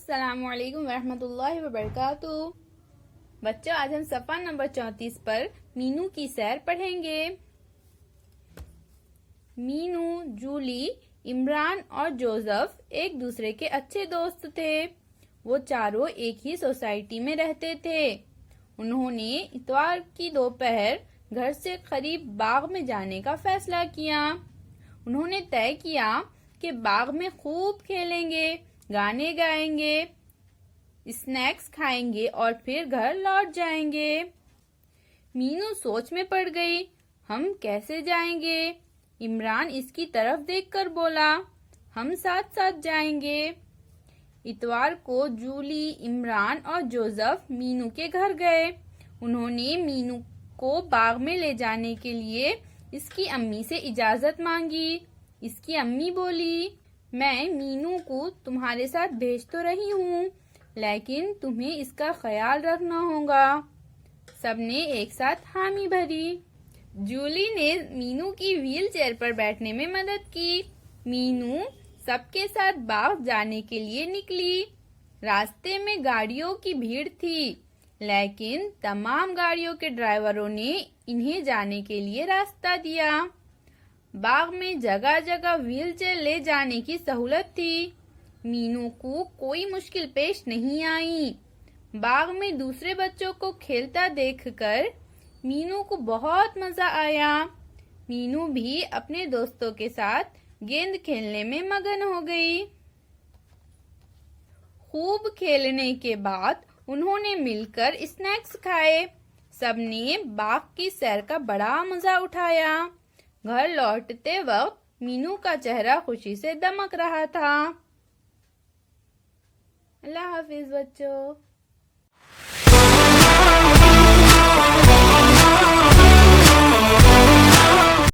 अस्सलामुअलैकुम वरहमतुल्लाहि वबरकातुहू। बच्चों, आज हम सफ़ा नंबर 34 पर मीनू की सैर पढ़ेंगे। मीनू, जूली, इमरान और जोसेफ एक दूसरे के अच्छे दोस्त थे। वो चारों एक ही सोसाइटी में रहते थे। उन्होंने इतवार की दोपहर घर से करीब बाग में जाने का फैसला किया। उन्होंने तय किया कि बाग में खूब खेलेंगे, गाने गाएंगे, स्नैक्स खाएंगे और फिर घर लौट जाएंगे। मीनू सोच में पड़ गई, हम कैसे जाएंगे? इमरान इसकी तरफ देखकर बोला, हम साथ साथ जाएंगे। इतवार को जूली, इमरान और जोसेफ मीनू के घर गए। उन्होंने मीनू को बाग में ले जाने के लिए इसकी अम्मी से इजाजत मांगी। इसकी अम्मी बोली, मैं मीनू को तुम्हारे साथ भेज तो रही हूँ, लेकिन तुम्हें इसका ख्याल रखना होगा। सबने एक साथ हामी भरी। जूली ने मीनू की व्हील चेयर पर बैठने में मदद की। मीनू सबके साथ बाग जाने के लिए निकली। रास्ते में गाड़ियों की भीड़ थी, लेकिन तमाम गाड़ियों के ड्राइवरों ने इन्हें जाने के लिए रास्ता दिया। बाग में जगह जगह व्हीलचेयर ले जाने की सहूलत थी। मीनू को कोई मुश्किल पेश नहीं आई। बाग में दूसरे बच्चों को खेलता देखकर मीनू को बहुत मजा आया। मीनू भी अपने दोस्तों के साथ गेंद खेलने में मगन हो गई। खूब खेलने के बाद उन्होंने मिलकर स्नैक्स खाए। सबने बाग की सैर का बड़ा मजा उठाया। घर लौटते वक्त मीनू का चेहरा खुशी से दमक रहा था। अल्लाह हाफिज बच्चों।